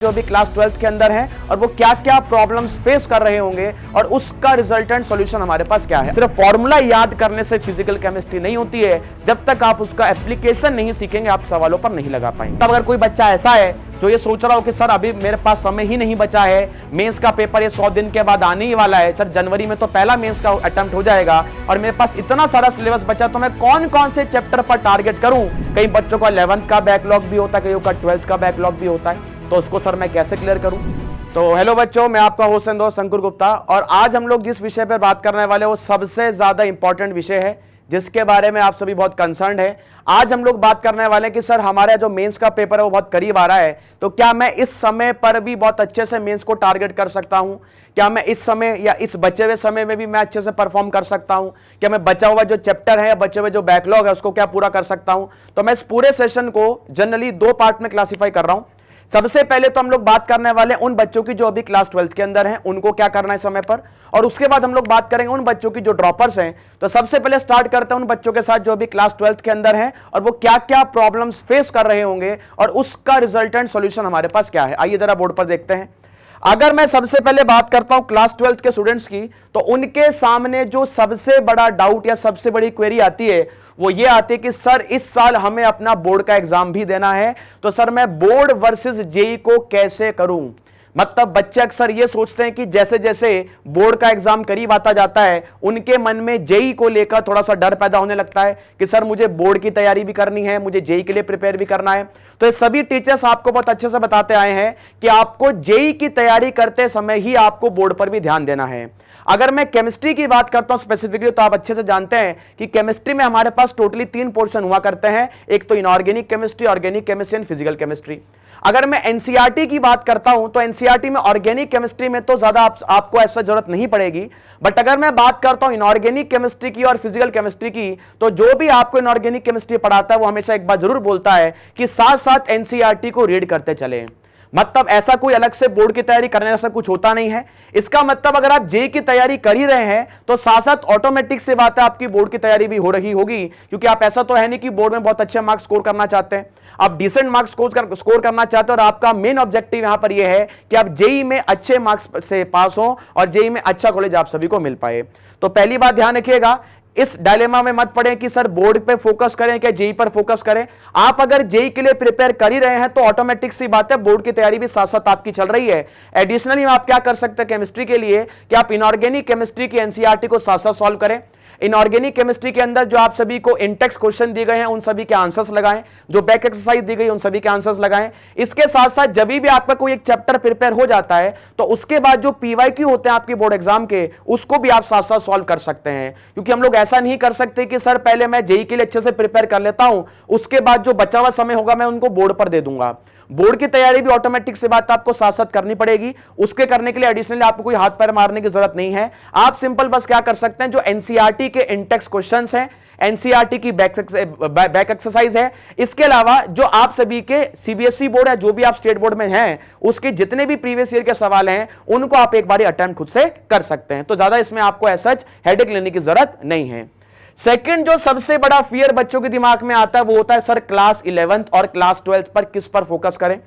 जो भी class 12th के अंदर हैं और वो क्या क्या प्रॉब्लम्स फेस कर रहे होंगे और उसका रिजल्टेंट सॉल्यूशन हमारे पास क्या है। सिर्फ फॉर्मूला याद करने से फिजिकल केमिस्ट्री नहीं होती है, जब तक आप उसका एप्लीकेशन नहीं सीखेंगे आप सवालों पर नहीं लगा पाएंगे। तब अगर कोई बच्चा ऐसा है जो ये सोच रहा हो कि सर अभी मेरे पास समय ही नहीं बचा है, मेंस का पेपर ये 100 दिन के बाद आने ही वाला है, सर जनवरी में तो पहला मेंस का अटेम्प्ट हो जाएगा और मेरे पास इतना सारा सिलेबस बचा तो मैं कौन कौन से चैप्टर पर टारगेट करूं। कई बच्चों का 11th का बैकलॉग भी होता है, कईयों का 12th का बैकलॉग भी होता है, तो उसको सर मैं कैसे क्लियर करूं। तो हेलो बच्चों, मैं आपका होस्ट एंड दोस्त अंकुर गुप्ता और आज हम लोग जिस विषय पर बात करने वाले वो सबसे ज्यादा इंपॉर्टेंट विषय है जिसके बारे में आप सभी बहुत कंसर्न है। आज हम लोग बात करने वाले हैं कि सर हमारा जो मेंस का पेपर है वो बहुत करीब आ रहा है, तो क्या मैं इस समय पर भी बहुत अच्छे से मेंस को टारगेट कर सकता हूं? क्या मैं इस समय या इस बचे हुए समय में भी मैं अच्छे से परफॉर्म कर सकता हूं? क्या मैं बचा हुआ जो चैप्टर है या बचे हुए जो बैकलॉग है उसको क्या पूरा कर सकता हूं? तो मैं इस पूरे सेशन को जनरली दो पार्ट में क्लासिफाई कर रहा हूं। सबसे पहले तो हम लोग बात करने वाले उन बच्चों की जो अभी क्लास 12th के अंदर हैं, उनको क्या करना है समय पर, और उसके बाद हम लोग बात करेंगे उन बच्चों की जो ड्रॉपर्स हैं। तो सबसे पहले स्टार्ट करते हैं उन बच्चों के साथ जो अभी क्लास 12th के अंदर हैं और वो क्या क्या प्रॉब्लम्स फेस कर रहे होंगे और उसका रिजल्टेंट सॉल्यूशन हमारे पास क्या है। आइए जरा बोर्ड पर देखते हैं। अगर मैं सबसे पहले बात करता हूं क्लास 12th के स्टूडेंट्स की, तो उनके सामने जो सबसे बड़ा डाउट या सबसे बड़ी क्वेरी आती है वो ये आती है कि सर इस साल हमें अपना बोर्ड का एग्जाम भी देना है, तो सर मैं बोर्ड वर्सेस जेई को कैसे करूं। मतलब बच्चे अक्सर ये सोचते हैं कि जैसे जैसे बोर्ड का एग्जाम करीब आता जाता है उनके मन में जेई को लेकर थोड़ा सा डर पैदा होने लगता है कि सर मुझे बोर्ड की तैयारी भी करनी है, मुझे जेई के लिए प्रिपेयर भी करना है। तो ये सभी टीचर्स आपको बहुत अच्छे से बताते आए हैं कि आपको जेई की तैयारी करते समय ही आपको बोर्ड पर भी ध्यान देना है। अगर मैं केमिस्ट्री की बात करता हूं स्पेसिफिकली, तो आप अच्छे से जानते हैं कि केमिस्ट्री में हमारे पास टोटली 3 पोर्शन हुआ करते हैं, एक तो inorganic chemistry, organic chemistry and physical chemistry. अगर मैं एनसीईआरटी की बात करता हूं तो एनसीईआरटी में ऑर्गेनिक केमिस्ट्री में तो ज्यादा आपको ऐसा जरूरत नहीं पड़ेगी, बट अगर मैं बात करता हूं इनऑर्गेनिक केमिस्ट्री की और फिजिकल केमिस्ट्री की, तो जो भी आपको इनऑर्गेनिक केमिस्ट्री पढ़ाता है वो हमेशा एक बात जरूर बोलता है कि साथ साथ एनसीईआरटी को रीड करते चले। मतलब ऐसा कोई अलग से बोर्ड की तैयारी करने जैसा कुछ होता नहीं है। इसका मतलब अगर आप जेई की तैयारी कर ही रहे हैं तो साथ साथ ऑटोमेटिक से बात है आपकी बोर्ड की तैयारी भी हो रही होगी, क्योंकि आप ऐसा तो है नहीं कि बोर्ड में बहुत अच्छे मार्क्स स्कोर करना चाहते हैं, आप डिसेंट मार्क्स स्कोर करना चाहते हैं और आपका मेन ऑब्जेक्टिव यहां पर यह है कि आप जेई में अच्छे मार्क्स से पास हो और जेई में अच्छा कॉलेज आप सभी को मिल पाए। तो पहली बात ध्यान रखिएगा, इस डायलेमा में मत पड़े कि सर बोर्ड पे फोकस करें क्या जेई पर फोकस करें। आप अगर जेई के लिए प्रिपेयर कर ही रहे हैं तो ऑटोमेटिक सी बात है बोर्ड की तैयारी भी साथ साथ आपकी चल रही है। एडिशनली आप क्या कर सकते हैं केमिस्ट्री के लिए कि आप इनऑर्गेनिक केमिस्ट्री की एनसीईआरटी को साथ साथ सॉल्व करें। इनऑर्गेनिक केमिस्ट्री के अंदर जो आप सभी को इंटेक्स क्वेश्चन दिए गए हैं उन सभी के आंसर्स लगाएं, जो बैक एक्सरसाइज दी गई उन सभी के आंसर्स लगाएं। इसके साथ साथ जब भी आपका कोई एक चैप्टर प्रिपेयर हो जाता है तो उसके बाद जो पीवाईक्यू होते हैं आपके बोर्ड एग्जाम के, उसको भी आप साथ साथ सॉल्व कर सकते हैं। क्योंकि हम लोग ऐसा नहीं कर सकते कि सर पहले मैं जेई के लिए अच्छे से प्रिपेयर कर लेता हूं, उसके बाद जो बचा हुआ समय होगा मैं उनको बोर्ड पर दे दूंगा। बोर्ड की तैयारी भी ऑटोमेटिक से बात आपको साथ साथ करनी पड़ेगी। उसके करने के लिए एडिशनली आपको कोई हाथ पैर मारने की जरूरत नहीं है। आप सिंपल बस क्या कर सकते हैं, जो एनसीईआरटी के इंटेक्स क्वेश्चंस हैं, एनसीईआरटी की बैक एक्सरसाइज है, इसके अलावा जो आप सभी के सीबीएसई बोर्ड है, जो भी आप स्टेट बोर्ड में हैं, उसके जितने भी प्रीवियस ईयर के सवाल हैं उनको आप एक बार अटेम्प्ट खुद से कर सकते हैं। तो ज्यादा इसमें आपको ऐसा हेडेक लेने की जरूरत नहीं है। सेकंड जो सबसे बड़ा फियर बच्चों के दिमाग में आता है वो होता है सर क्लास 11th और क्लास 12th पर किस पर फोकस करें।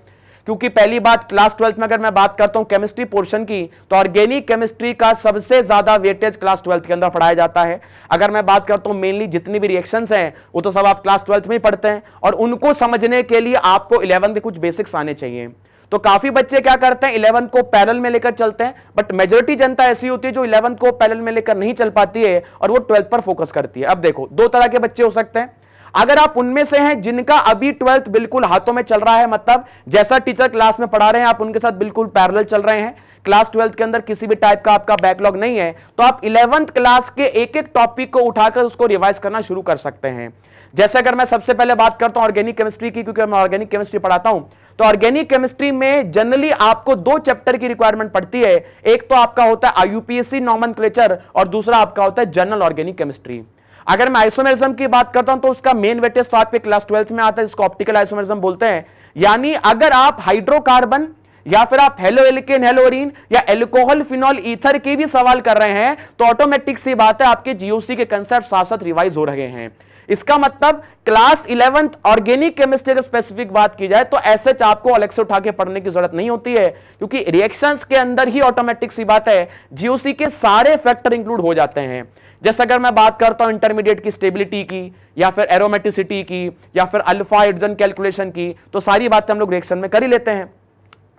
क्योंकि पहली बात क्लास 12th में अगर मैं बात करता हूं केमिस्ट्री पोर्शन की, तो ऑर्गेनिक केमिस्ट्री का सबसे ज्यादा वेटेज क्लास 12th के अंदर पढ़ाया जाता है। अगर मैं बात करता हूं मेनली जितनी भी रिएक्शंस हैं वो तो सब आप क्लास 12th में ही पढ़ते हैं और उनको समझने के लिए आपको 11th के कुछ बेसिक्स आने चाहिए। तो काफी बच्चे क्या करते हैं 11th को पैरेलल में लेकर चलते हैं, बट मेजॉरिटी जनता ऐसी होती है जो 11th को पैरेलल में लेकर नहीं चल पाती है और वो 12th पर फोकस करती है। अब देखो दो तरह के बच्चे हो सकते हैं। अगर आप उनमें से हैं जिनका अभी 12th बिल्कुल हाथों में चल रहा है, मतलब जैसा टीचर क्लास में पढ़ा रहे हैं आप उनके साथ बिल्कुल पैरेलल चल रहे हैं, क्लास 12th के अंदर किसी भी टाइप का आपका बैकलॉग नहीं है, तो आप 11th क्लास के एक एक टॉपिक को उठाकर उसको रिवाइज करना शुरू कर सकते हैं। जैसे अगर मैं सबसे पहले बात करता हूं ऑर्गेनिक केमिस्ट्री की, क्योंकि मैं ऑर्गेनिक केमिस्ट्री पढ़ाता हूं, तो ऑर्गेनिक केमिस्ट्री में जनरली आपको 2 चैप्टर की रिक्वायरमेंट पड़ती है। एक तो आपका होता है आईयूपीएससी नॉमेनक्लेचर और दूसरा आपका होता है जनरल ऑर्गेनिक केमिस्ट्री। अगर मैं आइसोमेरिज्म की बात करता हूं तो उसका मेन वेटेज तो आपके क्लास 12th में आता है, जिसको ऑप्टिकल आइसोमेरिज्म बोलते हैं। यानी अगर आप हाइड्रोकार्बन या फिर आप हेलो एल्केन हेलोरीन या एल्कोहल फिनॉल ईथर के भी सवाल कर रहे हैं तो ऑटोमेटिक सी बात है आपके जीओसी के कंसेप्ट साथ साथ रिवाइज हो रहे हैं। इसका मतलब क्लास 11th ऑर्गेनिक केमिस्ट्री की स्पेसिफिक बात की जाए तो ऐसे आपको अलग से उठा के पढ़ने की जरूरत नहीं होती है, क्योंकि रिएक्शंस के अंदर ही ऑटोमेटिक सी बात है जीओसी के सारे फैक्टर इंक्लूड हो जाते हैं। जैसे अगर मैं बात करता हूं इंटरमीडिएट की स्टेबिलिटी की, या फिर एरोमेटिसिटी की, या फिर अल्फा हाइड्रोजन कैलकुलेशन की, तो सारी बातें हम लोग रिएक्शन में कर ही लेते हैं।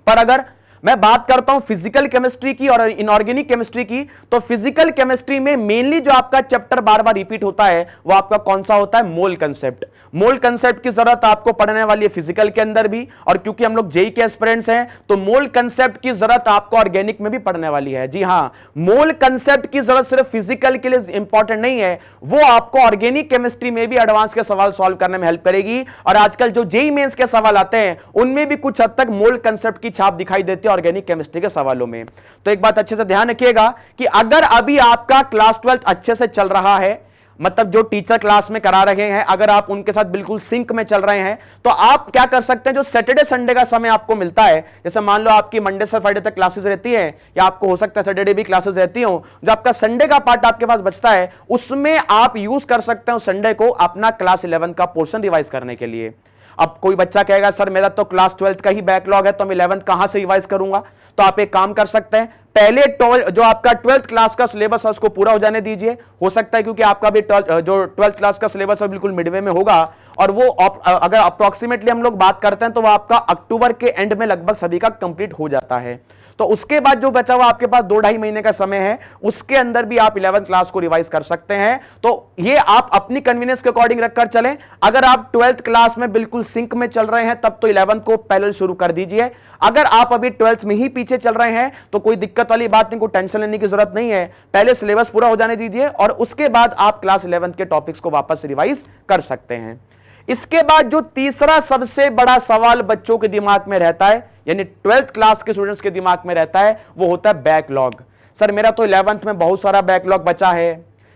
पर अगर मैं बात करता हूं फिजिकल केमिस्ट्री की और इनऑर्गेनिक केमिस्ट्री की, तो फिजिकल केमिस्ट्री में मेनली जो आपका चैप्टर बार बार रिपीट होता है वो आपका कौन सा होता है? मोल कंसेप्ट। मोल कंसेप्ट की जरूरत आपको पढ़ने वाली है फिजिकल के अंदर भी, और क्योंकि हम लोग जेई के एस्पिरेंट्स हैं तो मोल कंसेप्ट की जरूरत आपको ऑर्गेनिक में भी पढ़ने वाली है। जी हां, मोल कंसेप्ट की जरूरत सिर्फ फिजिकल के लिए इंपॉर्टेंट नहीं है, वो आपको ऑर्गेनिक केमिस्ट्री में भी एडवांस के सवाल सॉल्व करने में हेल्प करेगी। और आजकल जो जेई मेंस के सवाल आते हैं उनमें भी कुछ हद तक मोल कंसेप्ट की छाप दिखाई देती है ऑर्गेनिक केमिस्ट्री के सवालों में। तो एक बात अच्छे से ध्यान रखिएगा कि अगर अभी आपका क्लास 12 अच्छे से चल रहा है, मतलब जो टीचर क्लास में करा रहे हैं अगर आप उनके साथ बिल्कुल सिंक में चल रहे हैं, तो आप क्या कर सकते हैं, जो सैटरडे संडे का समय आपको मिलता है, जैसे मान लो आपकी मंडे से फ्राइडे तक क्लासेस रहती है, या आपको हो सकता है सैटरडे भी क्लासेस रहती हो, जो आपका संडे का पार्ट आपके पास बचता है उसमें आप यूज कर सकते हो संडे को अपना क्लास 11 का पोर्शन रिवाइज करने के लिए। अब कोई बच्चा कहेगा सर मेरा तो क्लास 12 का ही बैकलॉग है तो मैं 11th कहां से रिवाइज करूंगा, तो आप एक काम कर सकते हैं, पहले जो आपका 12th क्लास का सिलेबस है उसको पूरा हो जाने दीजिए। हो सकता है क्योंकि आपका भी जो 12th क्लास का सिलेबस है बिल्कुल मिडवे में होगा, और वो अगर अप्रोक्सीमेटली हम लोग बात करते हैं तो वो आपका अक्टूबर के एंड में लगभग सभी का कंप्लीट हो जाता है। तो उसके बाद जो बचा हुआ आपके पास 2-2.5 महीने का समय है, उसके अंदर भी आप 11th क्लास को रिवाइज कर सकते हैं। तो ये आप अपनी कन्वीनियंस के अकॉर्डिंग रखकर चलें। अगर आप 12th क्लास में बिल्कुल सिंक में चल रहे हैं तब तो 11th को पैरेलल शुरू कर दीजिए। अगर आप अभी 12th में ही पीछे चल रहे हैं तो कोई दिक्कत वाली बात नहीं, कोई टेंशन लेने की जरूरत नहीं है, पहले सिलेबस पूरा हो जाने दीजिए और उसके बाद आप क्लास 11th के टॉपिक्स को वापस रिवाइज कर सकते हैं। इसके बाद जो तीसरा सबसे बड़ा सवाल बच्चों के दिमाग में रहता है, यानी 12th क्लास के स्टूडेंट्स के दिमाग में रहता है, वो होता है बैकलॉग। सर मेरा तो 11th में बहुत सारा बैकलॉग बचा है,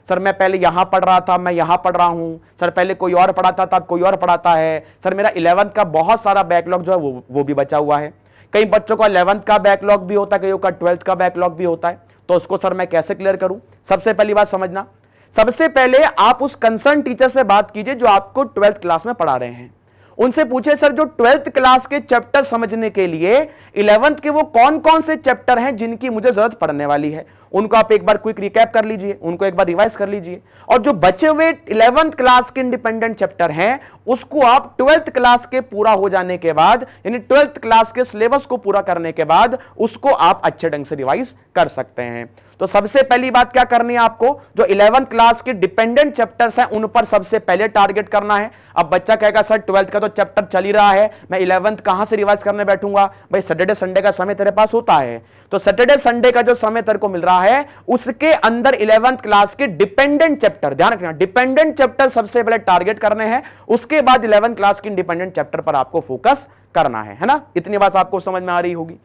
सर मैं पहले यहां पढ़ रहा था, मैं यहां पढ़ रहा हूं, सर पहले कोई और पढ़ाता था, अब कोई और पढ़ाता है, सर मेरा 11th का बहुत सारा बैकलॉग जो है वो भी बचा हुआ है। कई बच्चों का 11th का बैकलॉग भी होता है, कईयों का 12th का बैकलॉग भी होता है, तो उसको सर मैं कैसे क्लियर करूं? सबसे पहली बात समझना, सबसे पहले आप उस कंसर्न टीचर से बात कीजिए जो आपको 12th क्लास में पढ़ा रहे हैं। उनसे पूछे सर जो 12th क्लास के चैप्टर समझने के लिए 11th के वो कौन कौन से चैप्टर हैं जिनकी मुझे जरूरत पड़ने वाली है, उनको आप एक बार क्विक रिकैप कर लीजिए, उनको एक बार रिवाइज कर लीजिए, और जो बचे हुए 11th क्लास के इंडिपेंडेंट चैप्टर हैं उसको आप 12th क्लास के पूरा हो जाने के बाद, यानी 12th क्लास के सिलेबस को पूरा करने के बाद उसको आप अच्छे ढंग से रिवाइज कर सकते हैं। तो सबसे पहली बात क्या करनी है आपको, जो 11th क्लास के डिपेंडेंट चैप्टर्स हैं उन पर सबसे पहले टारगेट करना है। अब बच्चा कहेगा सर 12th का तो चैप्टर चल ही रहा है, मैं 11th कहां से रिवाइज करने बैठूंगा? भाई सैटरडे संडे का समय तेरे पास होता है, तो सैटरडे संडे का जो समय तेरे को मिल रहा है उसके अंदर 11th क्लास के डिपेंडेंट चैप्टर, ध्यान रखना डिपेंडेंट चैप्टर सबसे पहले टारगेट करने हैं, उसके बाद 11th क्लास के इंडिपेंडेंट चैप्टर पर आपको फोकस करना है ना? इतनी बात आपको समझ में आ रही होगी।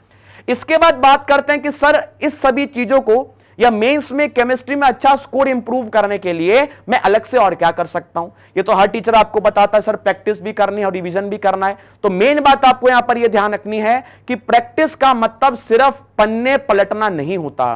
इसके बाद बात करते हैं कि सर इस सभी चीजों को या मेंस में केमिस्ट्री में अच्छा स्कोर इंप्रूव करने के लिए मैं अलग से और क्या कर सकता हूं? ये तो हर टीचर आपको बताता है सर प्रैक्टिस भी करनी है और रिवीजन भी करना है। तो मेन बात आपको यहां पर यह ध्यान रखनी है कि प्रैक्टिस का मतलब सिर्फ पन्ने पलटना नहीं होता।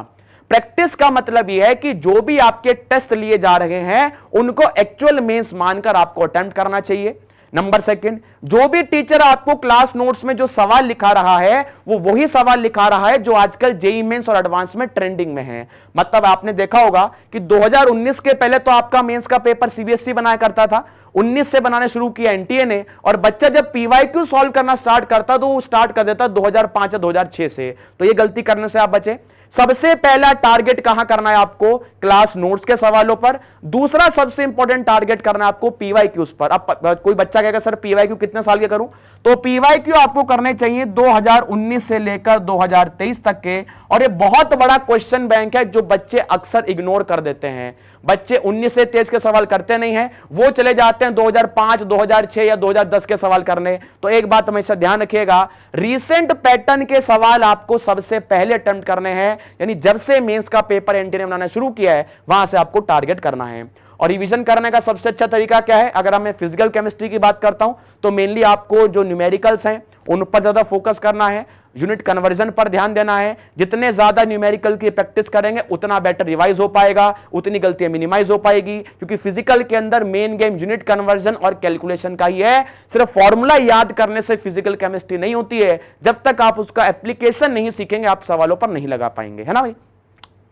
प्रैक्टिस का मतलब यह है कि जो भी आपके टेस्ट लिए जा रहे हैं उनको एक्चुअल मेंस मानकर आपको अटेम्प्ट करना चाहिए। नंबर सेकंड, जो भी टीचर आपको क्लास नोट्स में जो सवाल लिखा रहा है वो वही सवाल लिखा रहा है जो आजकल जेईई मेंस और एडवांस में ट्रेंडिंग में है। मतलब आपने देखा होगा कि 2019 के पहले तो आपका मेंस का पेपर सीबीएसई बनाया करता था, 19 से बनाने शुरू किया एनटीए ने, और बच्चा जब पीवाईक्यू सॉल्व करना स्टार्ट करता तो वो स्टार्ट कर देता 2005 या 2006 से। तो ये गलती करने से आप बचे। सबसे पहला टारगेट कहां करना है आपको? क्लास नोट्स के सवालों पर। दूसरा सबसे इंपॉर्टेंट टारगेट करना है आपको पीवाईक्यूज पर। अब कोई बच्चा कहेगा सर पीवाईक्यू कितने साल के करूं? तो पीवाईक्यू आपको करने चाहिए 2019 से लेकर 2023 तक के, और ये बहुत बड़ा क्वेश्चन बैंक है जो बच्चे अक्सर इग्नोर कर देते हैं। बच्चे 19 से 23 के सवाल करते नहीं हैं, वो चले जाते हैं 2005, 2006 या 2010 के सवाल करने। तो एक बात हमेशा ध्यान रखिएगा, रीसेंट पैटर्न के सवाल आपको सबसे पहले अटेम्प्ट करने हैं, यानी जब से मेंस का पेपर एनटीए ने बनाना शुरू किया है वहां से आपको टारगेट करना है। और रिवीजन करने का सबसे अच्छा तरीका क्या है? अगर मैं फिजिकल केमिस्ट्री की बात करता हूं तो मेनली आपको जो न्यूमेरिकल्स हैं उन पर ज्यादा फोकस करना है। यूनिट कन्वर्जन पर ध्यान देना है। जितने ज्यादा न्यूमेरिकल की प्रैक्टिस करेंगे उतना बेटर रिवाइज हो पाएगा, उतनी गलतियां मिनिमाइज हो पाएगी, क्योंकि फिजिकल के अंदर मेन गेम यूनिट कन्वर्जन और कैलकुलेशन का ही है। सिर्फ फॉर्मूला याद करने से फिजिकल केमिस्ट्री नहीं होती है, जब तक आप उसका एप्लीकेशन नहीं सीखेंगे आप सवालों पर नहीं लगा पाएंगे, है ना भाई।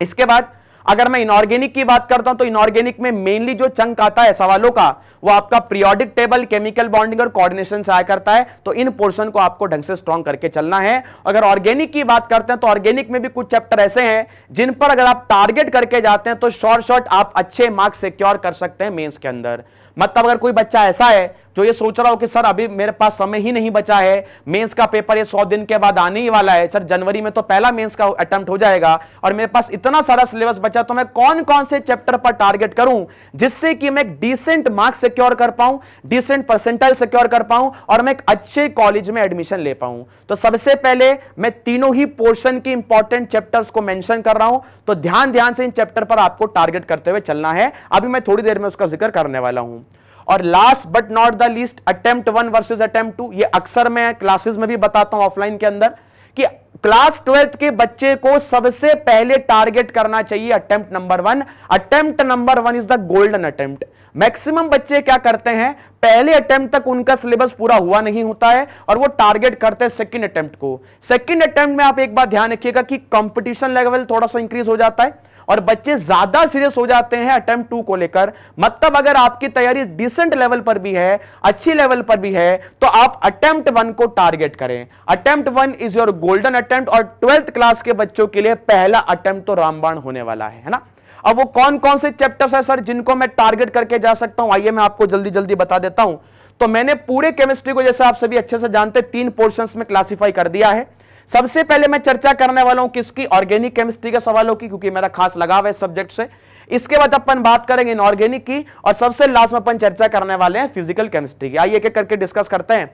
इसके बाद अगर मैं इनऑर्गेनिक की बात करता हूं तो इनऑर्गेनिक में मेनली जो चंक आता है सवालों का वो आपका पीरियोडिक टेबल, केमिकल बॉन्डिंग और कोऑर्डिनेशन से आया करता है। तो इन पोर्शन को आपको ढंग से स्ट्रॉन्ग करके चलना है। अगर ऑर्गेनिक की बात करते हैं तो ऑर्गेनिक में भी कुछ चैप्टर ऐसे हैं जिन पर अगर आप टारगेट करके जाते हैं तो शॉर्ट आप अच्छे मार्क्स सिक्योर कर सकते हैं मेंस के अंदर। मतलब अगर कोई बच्चा ऐसा है जो ये सोच रहा हो कि सर अभी मेरे पास समय ही नहीं बचा है, मेंस का पेपर ये 100 दिन के बाद आने ही वाला है, सर जनवरी में तो पहला मेंस का अटेम्प्ट हो जाएगा और मेरे पास इतना सारा सिलेबस बचा, तो मैं कौन कौन से चैप्टर पर टारगेट करूं जिससे कि मैं एक डिसेंट मार्क्स सिक्योर कर पाऊं, डिसेंट परसेंटाइल सिक्योर कर पाऊं और मैं एक अच्छे कॉलेज में एडमिशन ले पाऊं। तो सबसे पहले मैं तीनों ही पोर्शन की इंपॉर्टेंट चैप्टर्स को मेंशन कर रहा हूं, तो ध्यान से इन चैप्टर पर आपको टारगेट करते हुए चलना है। अभी मैं थोड़ी देर में उसका जिक्र करने वाला हूं। और last but not the least, attempt 1 versus attempt 2। ये अक्सर मैं क्लासेस में भी बताता हूं ऑफलाइन के अंदर कि क्लास 12th के बच्चे को सबसे पहले टारगेट करना चाहिए attempt number 1। Attempt number 1 is the golden attempt. Maximum बच्चे क्या करते हैं, पहले अटेम्प्ट तक उनका सिलेबस पूरा हुआ नहीं होता है और वो टारगेट करते हैं सेकंड अटेम्प्ट को। सेकंड अटेम्प्ट में आप एक बात ध्यान रखिएगा कि कंपटीशन लेवल थोड़ा सा इंक्रीज हो जाता है और बच्चे ज्यादा सीरियस हो जाते हैं अटेम्प्ट 2 को लेकर। मतलब अगर आपकी तैयारी डिसेंट लेवल पर भी है, अच्छी लेवल पर भी है, तो आप अटेम्प्ट 1 को टारगेट करें। Attempt 1 is your golden attempt और 12th क्लास के बच्चों के लिए पहला अटेम्प्ट तो रामबाण होने वाला है ना। अब वो कौन कौन से चैप्टर्स है सर जिनको मैं टारगेट करके जा सकता हूं, आइए मैं आपको जल्दी बता देता हूं। तो मैंने पूरे केमिस्ट्री को, जैसे आप सभी अच्छे से जानते हैं, 3 पोर्शंस में क्लासिफाई कर दिया है। सबसे पहले मैं चर्चा करने वाला हूं किसकी, ऑर्गेनिक केमिस्ट्री के सवालों की, क्योंकि मेरा खास लगाव है इस सब्जेक्ट से। इसके बाद अपन बात करेंगे इनऑर्गेनिक की और सबसे लास्ट में अपन चर्चा करने वाले हैं फिजिकल केमिस्ट्री की। आइए एक एक करके डिस्कस करते हैं।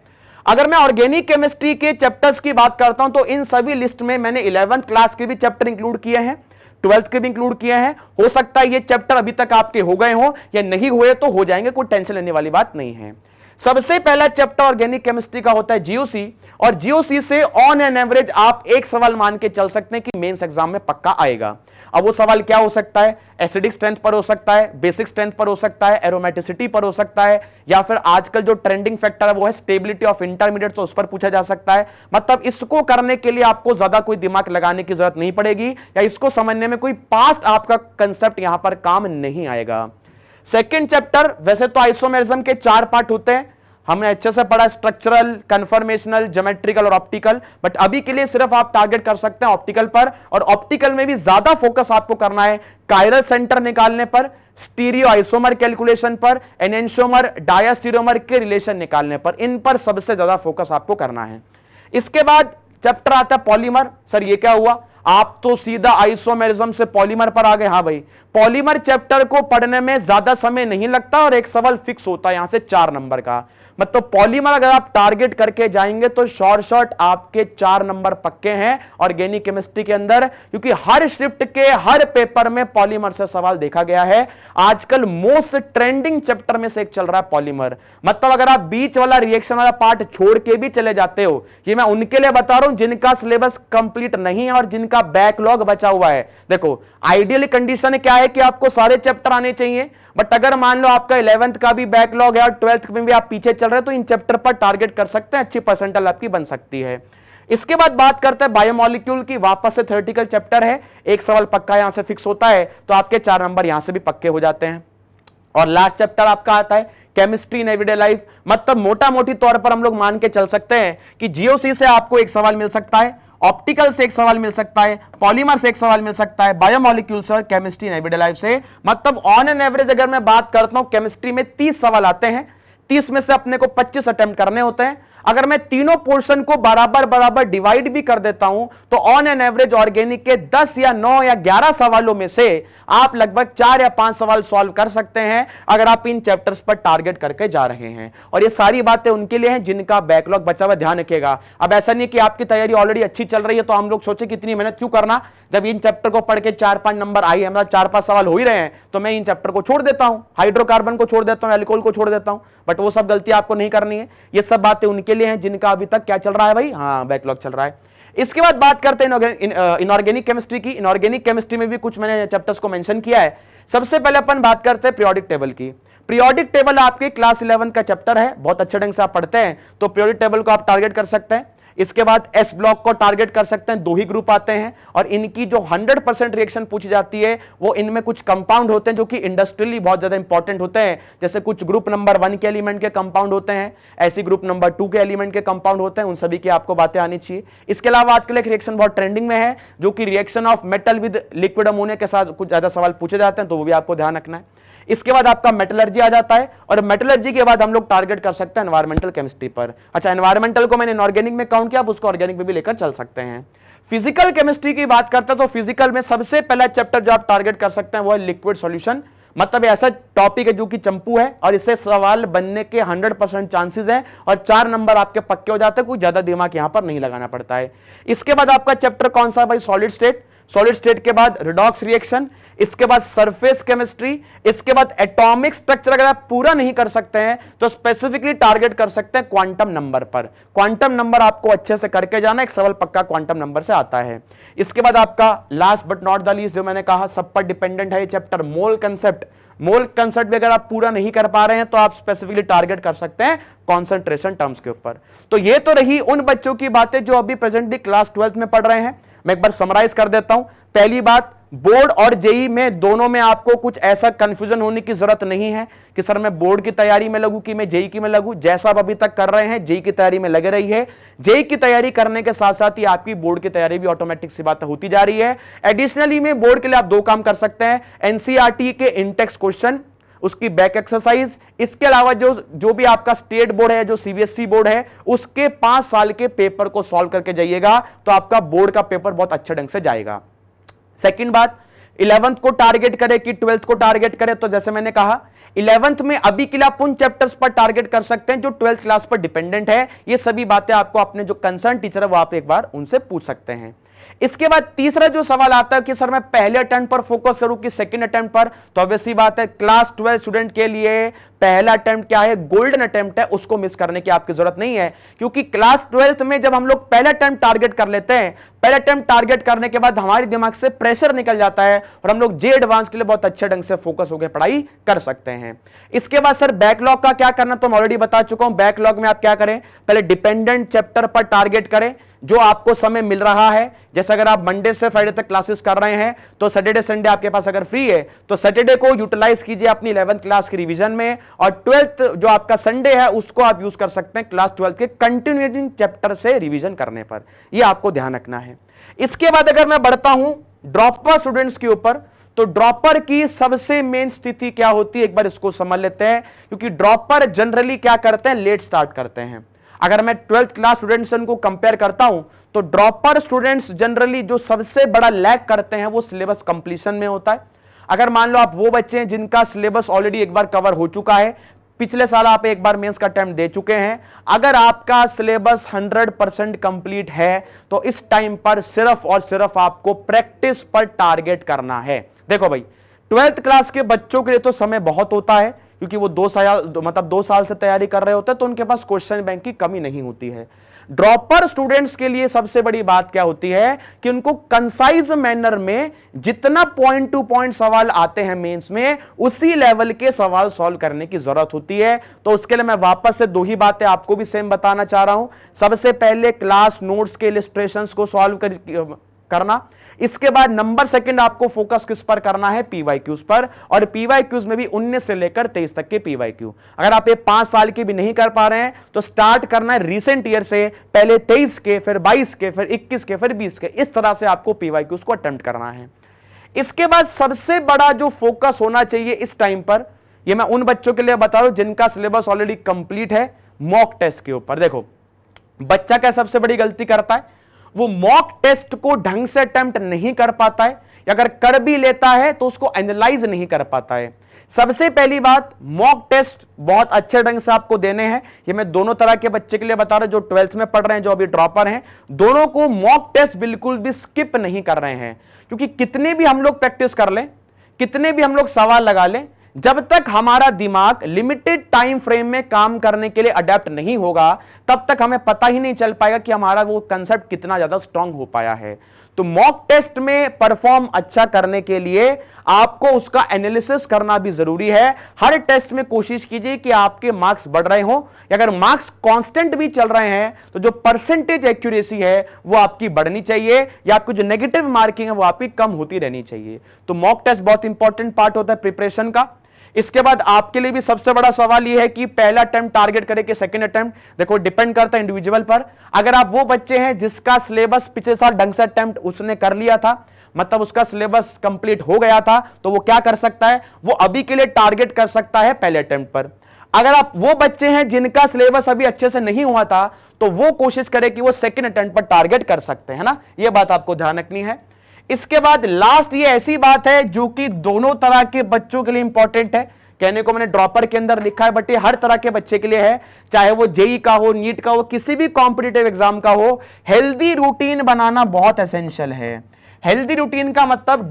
अगर मैं ऑर्गेनिक केमिस्ट्री के चैप्टर्स की बात करता हूं तो इन सभी लिस्ट में मैंने 11th क्लास के भी चैप्टर इंक्लूड किए हैं, 12th के भी इंक्लूड किए हैं। हो सकता है ये चैप्टर अभी तक आपके हो गए हो या नहीं हुए तो हो जाएंगे, कोई टेंशन लेने वाली बात नहीं है। सबसे पहला चैप्टर ऑर्गेनिक केमिस्ट्री का होता है जीओसी, और जीओसी से ऑन एन एवरेज आप एक सवाल मान के चल सकते हैं कि मेंस एग्जाम में पक्का आएगा। अब वो सवाल क्या हो सकता है, एसिडिक स्ट्रेंथ पर हो सकता है, बेसिक स्ट्रेंथ पर हो सकता है, एरोमेटिसिटी पर हो सकता है, या फिर आजकल जो ट्रेंडिंग फैक्टर है वो है स्टेबिलिटी ऑफ इंटरमीडिएट, तो उस पर पूछा जा सकता है। मतलब इसको करने के लिए आपको ज्यादा कोई दिमाग लगाने की जरूरत नहीं पड़ेगी, या इसको समझने में कोई पास्ट आपका कंसेप्ट यहां पर काम नहीं आएगा। सेकेंड चैप्टर, वैसे तो आइसोमेरिज्म के 4 पार्ट होते हैं, हमने अच्छे से पढ़ा स्ट्रक्चरल, कन्फर्मेशनल, ज्योमेट्रिकल और ऑप्टिकल, बट अभी के लिए सिर्फ आप टारगेट कर सकते हैं ऑप्टिकल पर, और ऑप्टिकल में भी ज्यादा फोकस आपको करना है कायरल सेंटर निकालने पर, स्टीरियो आइसोमर कैलकुलेशन पर, एनेंशियोमर डायस्टीरियोमर के रिलेशन निकालने पर। इन पर सबसे ज्यादा फोकस आपको करना है। इसके बाद चैप्टर आता है पॉलीमर। सर ये क्या हुआ, आप तो सीधा आइसोमेरिज्म से पॉलीमर पर आ गए। हाँ भाई, पॉलीमर चैप्टर को पढ़ने में ज्यादा समय नहीं लगता और एक सवाल फिक्स होता है यहां से 4 नंबर का। मतलब पॉलीमर अगर आप टारगेट करके जाएंगे तो शॉर्ट आपके 4 नंबर पक्के हैं ऑर्गेनिक केमिस्ट्री के अंदर, क्योंकि हर शिफ्ट के हर पेपर में पॉलीमर से सवाल देखा गया है। आजकल मोस्ट ट्रेंडिंग चैप्टर में से एक चल रहा है पॉलीमर। मतलब अगर आप बीच वाला रिएक्शन वाला पार्ट छोड़ के भी चले जाते हो, ये मैं उनके लिए बता रहा हूं जिनका सिलेबस कंप्लीट नहीं है और जिनका बैकलॉग बचा हुआ है। देखो आइडियली कंडीशन क्या है कि आपको सारे चैप्टर आने चाहिए, बट अगर मान लो आपका 11th का भी बैकलॉग है और 12th में भी आप पीछे चल रहे हैं तो इन चैप्टर पर टारगेट कर सकते हैं, अच्छी परसेंटाइल आपकी बन सकती है। इसके बाद बात करते हैं बायोमोलिक्यूल की। वापस से थ्योरेटिकल चैप्टर है, एक सवाल पक्का यहां से फिक्स होता है तो आपके 4 नंबर यहां से भी पक्के हो जाते हैं। और लास्ट चैप्टर आपका आता है केमिस्ट्री इन एवरीडे लाइफ। मतलब मोटा मोटी तौर पर हम लोग मान के चल सकते हैं कि जीओसी से आपको एक सवाल मिल सकता है, ऑप्टिकल से एक सवाल मिल सकता है, पॉलीमर से एक सवाल मिल सकता है, बायोमोलिक्यूल से और केमिस्ट्री इन एवरीडे लाइफ से। मतलब ऑन एन एवरेज अगर मैं बात करता हूं केमिस्ट्री में 30 सवाल आते हैं, 30 में से अपने को 25 अटेम्प्ट करने होते हैं। अगर मैं तीनों पोर्शन को बराबर डिवाइड भी कर देता हूं तो ऑन एन एवरेज ऑर्गेनिक के 10 या 9 या 11 सवालों में से आप लगभग 4 या 5 सवाल सॉल्व कर सकते हैं अगर आप इन चैप्टर्स पर टारगेट करके जा रहे हैं। और ये सारी बातें उनके लिए हैं जिनका बैकलॉग बचा हुआ, ध्यान रखिएगा। अब ऐसा नहीं कि आपकी तैयारी ऑलरेडी अच्छी चल रही है तो हम लोग सोचे कि इतनी मेहनत क्यों करना, जब इन चैप्टर को पढ़ के 4-5 नंबर आई, हमारा 4-5 सवाल हो ही रहे हैं तो मैं इन चैप्टर को छोड़ देता हूं, हाइड्रोकार्बन को छोड़ देता हूं, एल्कोहल को छोड़ देता हूं। बट वो सब गलती आपको नहीं करनी है। ये सब बातें उनके लिए हैं जिनका अभी तक क्या चल रहा है भाई, हाँ बैकलॉग चल रहा है। इसके बाद बात करते हैं इनऑर्गेनिक केमिस्ट्री की। इनऑर्गेनिक केमिस्ट्री में भी कुछ मैंने चैप्टर्स को मेंशन किया है। सबसे पहले अपन बात करते हैं पीरियोडिक टेबल की। पीरियोडिक टेबल आपके क्लास 11 का चैप्टर है, बहुत अच्छे ढंग से आप पढ़ते हैं तो पीरियोडिक टेबल को आप टारगेट कर सकते हैं। इसके बाद एस ब्लॉक को टारगेट कर सकते हैं, दो ही ग्रुप आते हैं और इनकी जो 100% रिएक्शन पूछी जाती है वो इनमें कुछ कंपाउंड होते हैं जो कि इंडस्ट्रियली बहुत ज्यादा इंपॉर्टेंट होते हैं। जैसे कुछ ग्रुप नंबर 1 के एलिमेंट के कंपाउंड होते हैं, ऐसी ग्रुप नंबर 2 के एलिमेंट के कंपाउंड होते हैं, उन सभी की आपको बातें आनी चाहिए। इसके अलावा आजकल एक रिएक्शन बहुत ट्रेंडिंग में है जो कि reaction of metal with liquid ammonia के साथ कुछ ज्यादा सवाल पूछे जाते हैं, तो वो भी आपको ध्यान रखना है। इसके बाद आपका मेटलर्जी आ जाता है और मेटलर्जी के बाद हम लोग टारगेट कर सकते हैं एनवायरमेंटल केमिस्ट्री पर। अच्छा, एनवायरमेंटल को मैंने इनऑर्गेनिक में काउंट किया, आप उसको ऑर्गेनिक में भी लेकर चल सकते हैं। फिजिकल केमिस्ट्री की बात करते हैं तो फिजिकल में सबसे पहला चैप्टर जो आप टारगेट कर सकते हैं वो है लिक्विड सॉल्यूशन। मतलब ऐसा टॉपिक है जो कि चंपू है और इससे सवाल बनने के 100% चांसेस हैं और 4 नंबर आपके पक्के हो जाते हैं, कोई ज्यादा दिमाग यहां पर नहीं लगाना पड़ता है। इसके बाद आपका चैप्टर कौन सा भाई? Solid state. सॉलिड स्टेट के बाद रिडॉक्स रिएक्शन, इसके बाद सरफेस केमिस्ट्री, इसके बाद एटॉमिक स्ट्रक्चर। अगर आप पूरा नहीं कर सकते हैं तो स्पेसिफिकली टारगेट कर सकते हैं क्वांटम नंबर पर। क्वांटम नंबर आपको अच्छे से करके जाना, एक सवाल पक्का क्वांटम नंबर से आता है। इसके बाद आपका last but not the least जो मैंने कहा सब पर डिपेंडेंट है ये चैप्टर, मोल कंसेप्ट। मोल कंसेप्ट भी अगर आप पूरा नहीं कर पा रहे हैं तो आप स्पेसिफिकली टारगेट कर सकते हैं कॉन्सेंट्रेशन टर्म्स के ऊपर। तो ये तो रही उन बच्चों की बातें जो अभी प्रेजेंटली क्लास 12th में पढ़ रहे हैं। मैं एक बार समराइज कर देता हूं। पहली बात, बोर्ड और जेई में दोनों में आपको कुछ ऐसा कंफ्यूजन होने की जरूरत नहीं है कि सर मैं बोर्ड की तैयारी में लगूं कि मैं जेई की में लगूं। जैसा आप अभी तक कर रहे हैं जेई की तैयारी में लगे रही है। जेई की तैयारी करने के साथ साथ ही आपकी बोर्ड की तैयारी भी ऑटोमेटिक सी बात होती जा रही है। एडिशनली में बोर्ड के लिए आप 2 काम कर सकते हैं, एनसीईआरटी के इंटेक्स क्वेश्चन, उसकी बैक एक्सरसाइज। इसके अलावा जो भी आपका स्टेट बोर्ड है, जो सीबीएसई बोर्ड है, उसके 5 साल के पेपर को सॉल्व करके जाइएगा तो आपका बोर्ड का पेपर बहुत अच्छे ढंग से जाएगा। सेकंड बात, 11th को टारगेट करें कि 12th को टारगेट करें, तो जैसे मैंने कहा 11th में अभी के लिए आप उन चैप्टर्स पर टारगेट कर सकते हैं जो 12th क्लास पर डिपेंडेंट है। ये सभी बातें आपको अपने जो कंसर्न टीचर है वो आप एक बार उनसे पूछ सकते हैं। इसके बाद तीसरा जो सवाल आता है कि सर मैं पहले अटेम्प्ट पर फोकस करूं कि सेकंड अटेम्प्ट पर, तो ऑब्वियसली बात है क्लास 12 स्टूडेंट के लिए पहला अटेम्प्ट क्या है? गोल्डन अटेम्प्ट है, उसको मिस करने की आपकी जरूरत नहीं है। क्योंकि क्लास 12th में जब हम लोग पहला अटेम्प्ट टारगेट कर लेते हैं, पहला अटेम्प्ट टारगेट करने के बाद हमारे दिमाग से प्रेशर निकल जाता है और हम लोग जे एडवांस के लिए बहुत अच्छे ढंग से फोकस होकर पढ़ाई कर सकते हैं। इसके बाद सर बैकलॉग का क्या करना, तो मैं ऑलरेडी बता चुका हूं। बैकलॉग में आप क्या करें, पहले डिपेंडेंट चैप्टर पर टारगेट करें जो आपको समय मिल रहा है। जैसे अगर आप मंडे से फ्राइडे तक क्लासेस कर रहे हैं तो सैटरडे संडे आपके पास अगर फ्री है तो सैटरडे को यूटिलाइज कीजिए अपनी 11th क्लास की रिवीजन में, और 12th जो आपका संडे है उसको आप यूज कर सकते हैं क्लास 12 के कंटिन्यूइंग चैप्टर से रिवीजन करने पर। यह आपको ध्यान रखना है। इसके बाद अगर मैं बढ़ता हूं ड्रॉपर स्टूडेंट्स के ऊपर, तो ड्रॉपर की सबसे मेन स्थिति क्या होती है एक बार इसको समझ लेते हैं। क्योंकि ड्रॉपर जनरली क्या करते हैं, लेट स्टार्ट करते हैं। अगर मैं 12th क्लास स्टूडेंट्स को कंपेयर करता हूं तो ड्रॉपर स्टूडेंट्स जनरली जो सबसे बड़ा लैग करते हैं वो सिलेबस कंप्लीशन में होता है। अगर मान लो आप वो बच्चे हैं जिनका सिलेबस ऑलरेडी एक बार कवर हो चुका है, पिछले साल आप एक बार मेंस का अटेम्प्ट दे चुके हैं, अगर आपका सिलेबस 100% कंप्लीट है तो इस टाइम पर सिर्फ और सिर्फ आपको प्रैक्टिस पर टारगेट करना है। देखो भाई 12th क्लास के बच्चों के लिए तो समय बहुत होता है क्योंकि वो 2 साल से तैयारी कर रहे होते हैं, तो उनके पास क्वेश्चन बैंक की कमी नहीं होती है। ड्रॉपर स्टूडेंट्स के लिए सबसे बड़ी बात क्या होती है कि उनको कंसाइज मैनर में जितना पॉइंट टू पॉइंट सवाल आते हैं मेंस में, उसी लेवल के सवाल सॉल्व करने की जरूरत होती है। तो उसके लिए मैं वापस से 2 ही बातें आपको भी सेम बताना चाह रहा हूं। सबसे पहले क्लास नोट्स के इलस्ट्रेशंस को सॉल्व करना। इसके बाद नंबर सेकंड आपको फोकस किस पर करना है, पीवाईक्यूज पर, और पीवाईक्यूज में भी 19 से लेकर 23 तक के पीवाईक्यू। अगर आप ये 5 साल के भी नहीं कर पा रहे हैं तो स्टार्ट करना है रीसेंट ईयर से, पहले 23 के, फिर 22 के, फिर 21 के, फिर 20 के। इस तरह से आपको पीवाईक्यूज को अटेम्प्ट करना है। इसके बाद सबसे बड़ा जो फोकस होना चाहिए इस टाइम पर, ये मैं उन बच्चों के लिए बता रहा हूं जिनका सिलेबस ऑलरेडी कंप्लीट है, मॉक टेस्ट के ऊपर। देखो बच्चा क्या सबसे बड़ी गलती करता है, वो मॉक टेस्ट को ढंग से अटेम्प्ट नहीं कर पाता है, या अगर कर भी लेता है तो उसको एनालाइज नहीं कर पाता है। सबसे पहली बात, मॉक टेस्ट बहुत अच्छे ढंग से आपको देने हैं। ये मैं दोनों तरह के बच्चे के लिए बता रहा हूं, जो 12th में पढ़ रहे हैं, जो अभी ड्रॉपर हैं, दोनों को मॉक टेस्ट बिल्कुल भी स्किप नहीं कर रहे हैं। क्योंकि कितने भी हम लोग प्रैक्टिस कर लें, कितने भी हम लोग सवाल लगा लें, जब तक हमारा दिमाग लिमिटेड टाइम फ्रेम में काम करने के लिए अडेप्ट नहीं होगा, तब तक हमें पता ही नहीं चल पाएगा कि हमारा वो कंसेप्ट कितना ज्यादा स्ट्रांग हो पाया है। तो मॉक टेस्ट में परफॉर्म अच्छा करने के लिए आपको उसका एनालिसिस करना भी जरूरी है। हर टेस्ट में कोशिश कीजिए कि आपके मार्क्स बढ़ रहे हो, या अगर मार्क्स कांस्टेंट भी चल रहे हैं तो जो परसेंटेज एक्यूरेसी है वो आपकी बढ़नी चाहिए, या आपकी जो नेगेटिव मार्किंग है वो आपकी कम होती रहनी चाहिए। तो मॉक टेस्ट बहुत इंपॉर्टेंट पार्ट होता है प्रिपरेशन का। इसके बाद आपके लिए भी सबसे बड़ा सवाल यह है कि पहला अटेम्प्ट टारगेट करें कि सेकंड अटेम्प्ट। देखो डिपेंड करता है इंडिविजुअल पर। अगर आप वो बच्चे हैं जिसका सिलेबस पिछले साल ढंग से अटेम्प्ट उसने कर लिया था, मतलब उसका सिलेबस कंप्लीट हो गया था, तो वो क्या कर सकता है, वो अभी के लिए टारगेट कर सकता है पहले अटेम्प्ट पर। अगर आप वो बच्चे हैं जिनका सिलेबस अभी अच्छे से नहीं हुआ था, तो वो कोशिश करें कि वो सेकंड अटेम्प्ट पर टारगेट कर सकते हैं ना, ये बात आपको ध्यान रखनी है। इसके बाद लास्ट ये ऐसी बात है जो कि दोनों तरह के बच्चों के लिए इंपॉर्टेंट है। कहने को मैंने ड्रॉपर के अंदर लिखा है, बट ये हर तरह के बच्चे के लिए है, चाहे वो जेई का हो, नीट का हो, किसी भी कॉम्पिटिटिव एग्जाम का हो। हेल्दी रूटीन बनाना बहुत एसेंशियल है। हेल्दी रूटीन का मतलब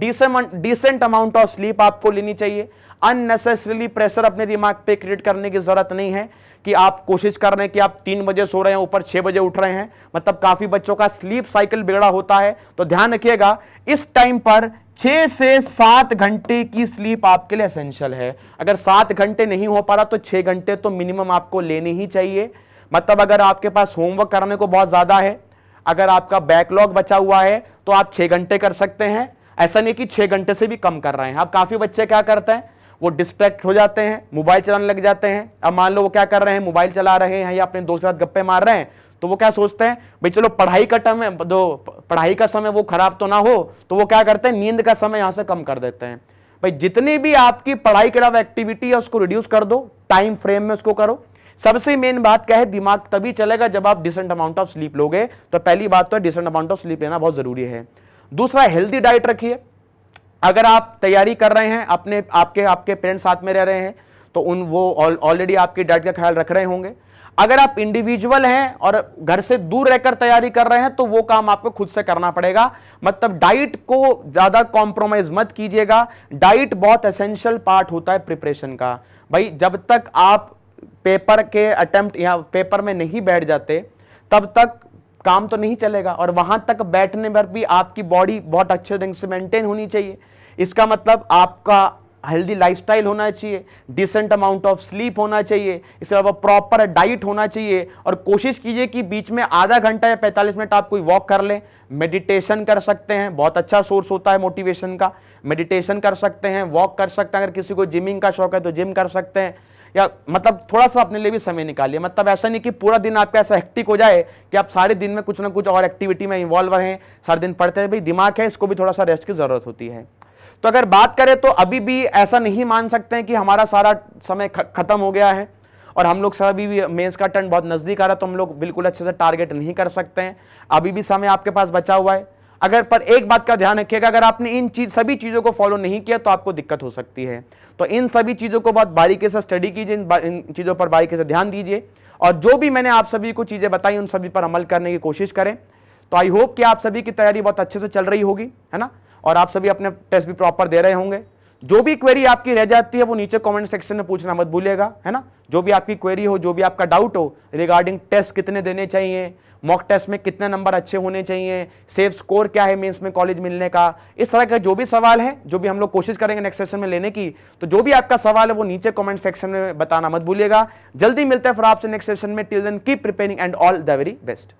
डिसेंट अमाउंट ऑफ स्लीप आपको लेनी चाहिए। अननेसेसरीली प्रेशर अपने दिमाग पे क्रिएट करने की जरूरत नहीं है कि आप कोशिश कर रहे हैं कि आप 3 बजे सो रहे हैं, ऊपर 6 बजे उठ रहे हैं, मतलब काफी बच्चों का स्लीप साइकिल बिगड़ा होता है। तो ध्यान रखिएगा, इस टाइम पर 6 से 7 घंटे की स्लीप आपके लिए एसेंशियल है। अगर 7 घंटे नहीं हो पा रहा तो 6 घंटे तो मिनिमम आपको लेने ही चाहिए। मतलब अगर आपके पास होमवर्क करने को बहुत ज्यादा है, अगर आपका बैकलॉग बचा हुआ है, तो आप 6 घंटे कर सकते हैं। ऐसा नहीं कि 6 घंटे से भी कम कर रहे हैं। अब काफी बच्चे क्या करते हैं, वो डिस्ट्रैक्ट हो जाते हैं, मोबाइल चलाने लग जाते हैं। अब मान लो वो क्या कर रहे हैं, मोबाइल चला रहे हैं या अपने दोस्त के साथ गप्पे मार रहे हैं, तो वो क्या सोचते हैं, भाई चलो पढ़ाई का टाइम है, पढ़ाई का समय वो खराब तो ना हो, तो वो क्या करते हैं, नींद का समय यहां से कम कर देते हैं। भाई जितनी भी आपकी पढ़ाई के अलावा एक्टिविटी है उसको रिड्यूस कर दो, टाइम फ्रेम में उसको करो। सबसे मेन बात क्या है, दिमाग तभी चलेगा जब आप डिसेंट अमाउंट ऑफ स्लीप लोगे। तो पहली बात तो डिसेंट अमाउंट ऑफ स्लीप लेना बहुत जरूरी है। दूसरा, हेल्दी डाइट रखिए। अगर आप तैयारी कर रहे हैं, अपने आपके पेरेंट्स साथ में रह रहे हैं, तो वो ऑलरेडी आपकी डाइट का ख्याल रख रहे होंगे। अगर आप इंडिविजुअल हैं और घर से दूर रहकर तैयारी कर रहे हैं, तो वो काम आपको खुद से करना पड़ेगा। मतलब डाइट को ज्यादा कॉम्प्रोमाइज मत कीजिएगा। डाइट बहुत एसेंशियल पार्ट होता है प्रिपरेशन का। भाई जब तक आप पेपर के अटेम्प्ट या पेपर में नहीं बैठ जाते, तब तक काम तो नहीं चलेगा। और वहां तक बैठने पर भी आपकी बॉडी बहुत अच्छे ढंग से मेंटेन होनी चाहिए। इसका मतलब आपका हेल्दी लाइफस्टाइल होना चाहिए, डिसेंट अमाउंट ऑफ स्लीप होना चाहिए, इसके अलावा प्रॉपर डाइट होना चाहिए। और कोशिश कीजिए कि बीच में आधा घंटा या 45 मिनट आप कोई वॉक कर लें। मेडिटेशन कर सकते हैं, बहुत अच्छा सोर्स होता है मोटिवेशन का। मेडिटेशन कर सकते हैं, वॉक कर सकते हैं। अगर किसी को जिमिंग का शौक है तो जिम कर सकते हैं, या मतलब थोड़ा सा अपने लिए भी समय निकालिए। मतलब ऐसा नहीं कि पूरा दिन आपका ऐसा हेक्टिक हो जाए कि आप सारे दिन में कुछ ना कुछ और एक्टिविटी में इन्वॉल्व रहें, सारे दिन पढ़ते हैं। भाई दिमाग है, इसको भी थोड़ा सा रेस्ट की जरूरत होती है। तो अगर बात करें तो अभी भी ऐसा नहीं मान सकते हैं कि हमारा सारा समय खत्म हो गया है और हम लोग सभी भी मेंस का टर्न बहुत नजदीक आ रहा है, तो हम लोग बिल्कुल अच्छे से टारगेट नहीं कर सकते हैं। अभी भी समय आपके पास बचा हुआ है। अगर पर एक बात का ध्यान रखिएगा, अगर आपने इन सभी चीजों को फॉलो नहीं किया तो आपको दिक्कत हो सकती है। तो इन सभी चीजों को बहुत बारीकी से स्टडी कीजिए, इन चीजों पर बारीकी से ध्यान दीजिए, और जो भी मैंने आप सभी को चीजें बताई उन सभी पर अमल करने की कोशिश करें। तो आई होप कि आप सभी की तैयारी बहुत अच्छे से चल रही होगी, है ना, और आप सभी अपने टेस्ट भी प्रॉपर दे रहे होंगे। जो भी क्वेरी आपकी रह जाती है वो नीचे कमेंट सेक्शन में पूछना मत भूलिएगा, है ना। जो भी आपकी क्वेरी हो, जो भी आपका डाउट हो रिगार्डिंग टेस्ट कितने देने चाहिए, मॉक टेस्ट में कितने नंबर अच्छे होने चाहिए, सेफ स्कोर क्या है मेंस में कॉलेज मिलने का, इस तरह का जो भी सवाल है, जो भी हम लोग कोशिश करेंगे नेक्स्ट सेशन में लेने की, तो जो भी आपका सवाल है वो नीचे कमेंट सेक्शन में बताना मत भूलिएगा। जल्दी मिलते हैं फिर आपसे नेक्स्ट सेशन में। Till then keep preparing and all the very best.